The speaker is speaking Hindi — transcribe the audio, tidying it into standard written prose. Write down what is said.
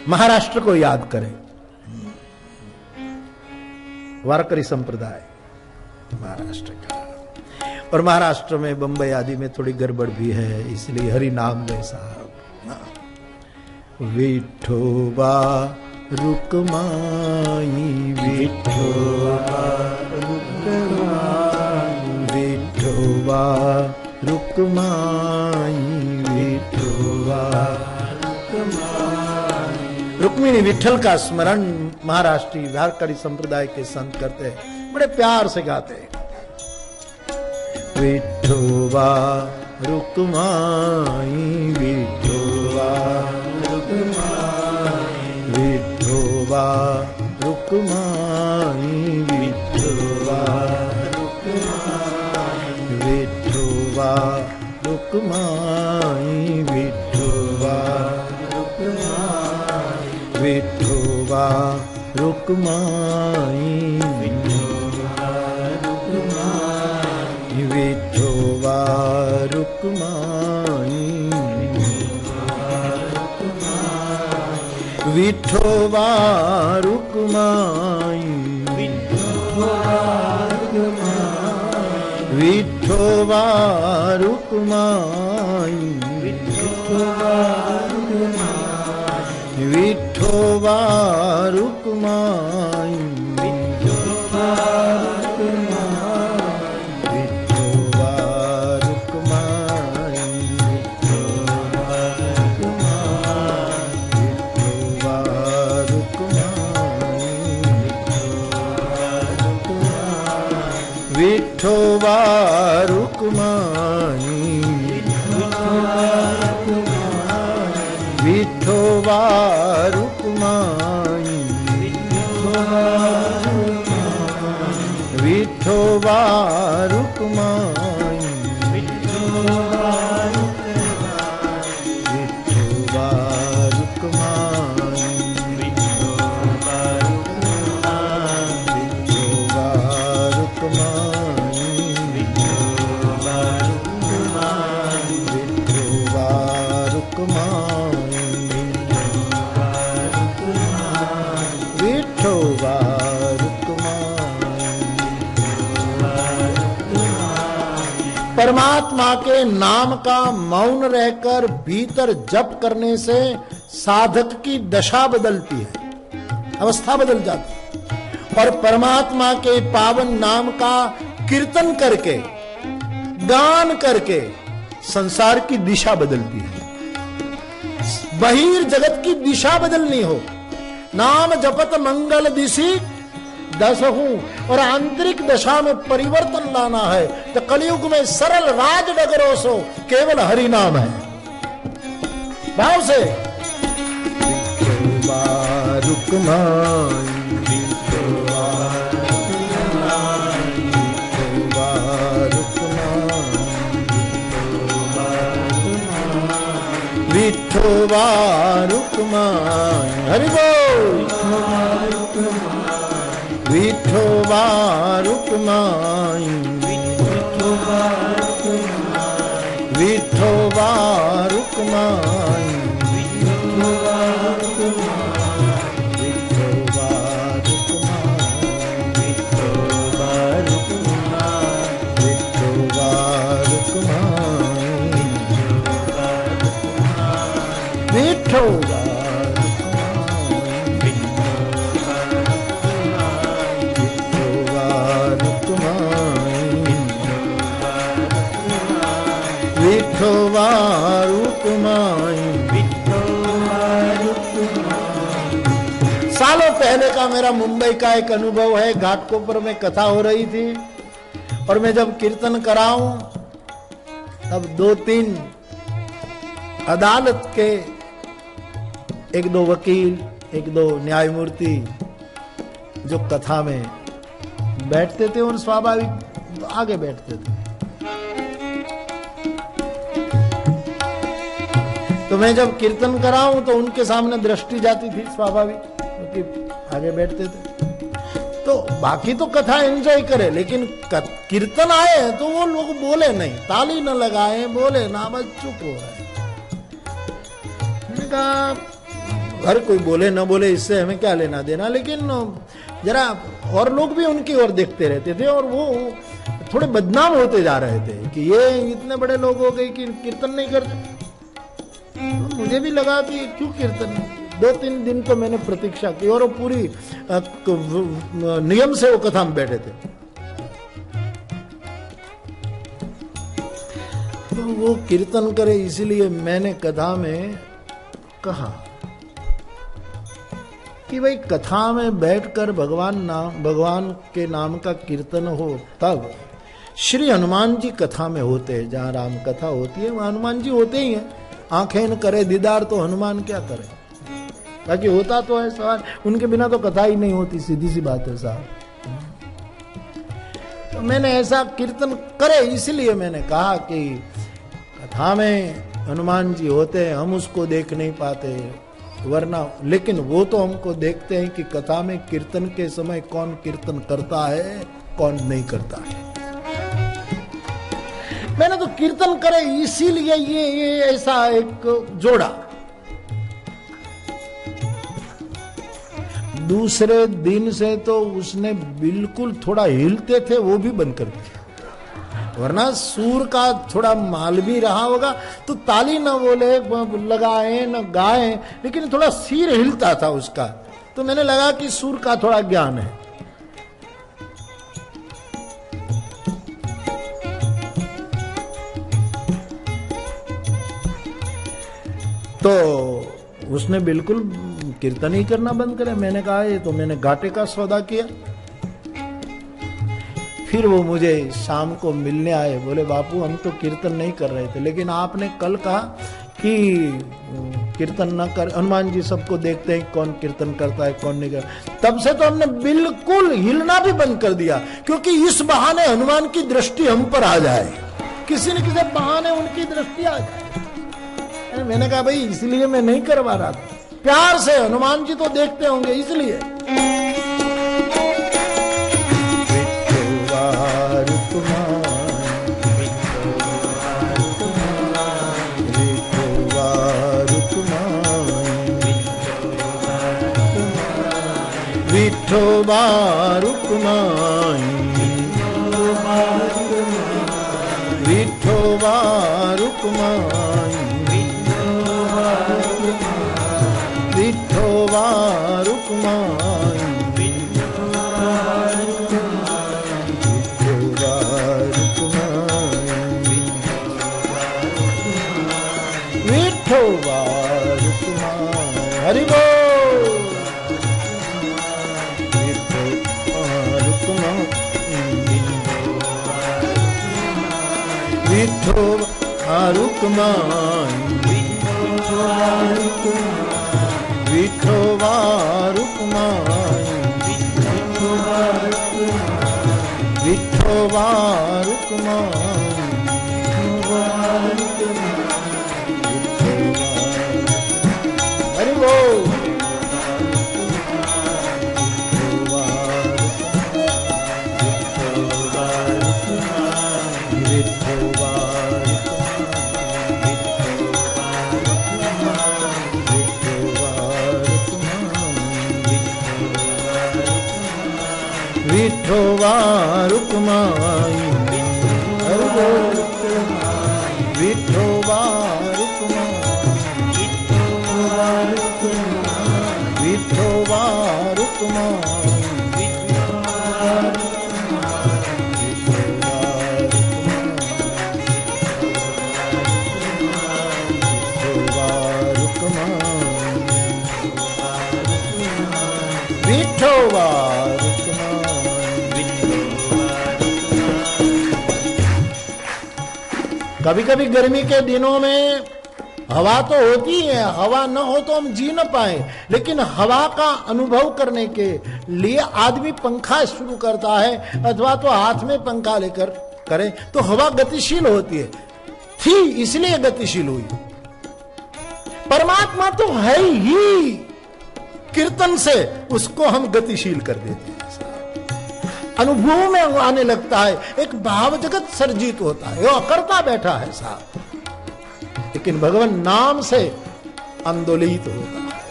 महाराष्ट्र को याद करें, वारकरी संप्रदाय महाराष्ट्र का, और महाराष्ट्र में बंबई आदि में थोड़ी गड़बड़ भी है, इसलिए हरि नाम ले साहब। विठोबा रुकमाई, विठोबा रुकमाई, विठोबा रुकमाई, विठोबा रुकमाई। रुक्मिणी विठल का स्मरण महाराष्ट्रीय वारकरी संप्रदाय के संत करते हैं, बड़े प्यार से गाते हैं। विठोबा रुकमाई, विठोबा रुकमाई, विठोबा रुकमाई, विठोबा रुकमाई, विठोबा रुकमाई, विठोबा रुकमाई, विठोबा रुकमाई, विठोबा रुकमाई, विठोबा रुकमाई, विठोबा रुकमाई, विठोबा रुकमाई, विठोबा रुकमाई, विठोबा रुकमाई, विठोबा रुकमाई, विठोबा रुकमाई, विठोबा रुकमाई, विठोबा परमात्मा के नाम का मौन रहकर भीतर जप करने से साधक की दशा बदलती है, अवस्था बदल जाती है, और परमात्मा के पावन नाम का कीर्तन करके, गान करके संसार की दिशा बदलती है। बहिर जगत की दिशा बदलनी हो, नाम जपत मंगल दिशि दसहूं, और आंतरिक दशा में परिवर्तन लाना है तो कलयुग में सरल राज डगरो सो केवल हरि नाम है। भाव से विठोबा रुकमाई, विठोबा रुकमाई, विठोबा रुकमाई, विठोबा रुकमाई, हरि बोल। विठोबा रुकमाई, विठोबा रुकमाई, विठोबा रुकमाई, विठोबा रुकमाई, विठोबा रुकमाई, विठोबा रुकमाई, विठोबा रुकमाई, विठोबा विठोबा रुकमाई। सालों पहले का मेरा मुंबई का एक अनुभव है। घाटकोपर में कथा हो रही थी और मैं जब कीर्तन कराऊं तब 2-3 अदालत के 1-2 वकील, 1-2 न्यायमूर्ति जो कथा में बैठते थे और स्वाभाविक आगे बैठते थे, तो मैं जब कीर्तन कराऊं तो उनके सामने दृष्टि जाती थी स्वाभाविक, क्योंकि आगे बैठते थे। तो बाकी तो कथा एंजॉय करे, लेकिन कीर्तन आए तो वो लोग बोले नहीं, ताली न लगाए, बोले ना, बस चुप हो रहे। मैंने कहा घर कोई बोले न बोले इससे हमें क्या लेना देना, लेकिन जरा और लोग भी उनकी ओर देखते रहते थे और वो थोड़े बदनाम होते जा रहे थे कि ये इतने बड़े लोग हो गए कि कीर्तन नहीं करते। तो मुझे भी लगा कि क्यों कीर्तन, 2-3 दिन तो मैंने प्रतीक्षा की और वो पूरी नियम से वो कथा में बैठे थे। तो वो कीर्तन करे, इसलिए मैंने कथा में कहा कि भाई कथा में बैठकर भगवान के नाम का कीर्तन हो तब। श्री हनुमान जी कथा में होते हैं, जहां राम कथा होती है वहां हनुमान जी होते ही हैं। आंखें न करे दीदार तो हनुमान क्या करे, बाकी होता तो है सवाल, उनके बिना तो कथा ही नहीं होती, सीधी सी बात है साहब। तो मैंने ऐसा कीर्तन करे इसलिए मैंने कहा कि कथा में हनुमान जी होते हैं, हम उसको देख नहीं पाते वरना, लेकिन वो तो हमको देखते हैं कि कथा में कीर्तन के समय कौन कीर्तन करता है कौन नहीं करता है। मैंने तो कीर्तन करे इसीलिए ये ऐसा एक जोड़ा। दूसरे दिन से तो उसने बिल्कुल थोड़ा हिलते थे वो भी बंद कर दिया, वरना सूर का थोड़ा माल भी रहा होगा तो ताली न बोले लगाए न गाए, लेकिन थोड़ा सिर हिलता था उसका, तो मैंने लगा कि सूर का थोड़ा ज्ञान है। तो उसने बिल्कुल कीर्तन ही करना बंद करे। मैंने कहा ये तो मैंने घाटे का सौदा किया। फिर वो मुझे शाम को मिलने आए, बोले बापू हम तो कीर्तन नहीं कर रहे थे, लेकिन आपने कल कहा कि कीर्तन न कर, हनुमान जी सबको देखते हैं कौन कीर्तन करता है कौन नहीं करता। तब से तो हमने बिल्कुल हिलना भी बंद कर दिया, क्योंकि इस बहाने हनुमान की दृष्टि हम पर आ जाए, किसी न किसी बहाने उनकी दृष्टि आ जाए। मैंने कहा भाई इसलिए मैं नहीं करवा रहा था, प्यार से हनुमान जी तो देखते होंगे इसलिए। विठोबा रुक्माई, विठोबा रुक्माई, विठोबा रुक्माई, विठोबा रुक्माई, विठोबा रुक्माई। हरि बोल। विठोबा रुक्माई, विठोबा रुक्माई, विठोबा रुक्माई। हरि बोल। विठोबा रुक्माई, हरि बोल। विठोबा रुक्माई, विठोबा रुक्माई, विठोबा। कभी कभी गर्मी के दिनों में हवा तो होती है, हवा न हो तो हम जी न पाए, लेकिन हवा का अनुभव करने के लिए आदमी पंखा शुरू करता है अथवा तो हाथ में पंखा लेकर करे तो हवा गतिशील होती है, थी इसलिए गतिशील हुई। परमात्मा तो है ही, कीर्तन से उसको हम गतिशील कर देते हैं, अनुभव में आने लगता है, एक भाव जगत सर्जित होता है, वो करता बैठा है साहब, लेकिन भगवान नाम से आंदोलित होता है।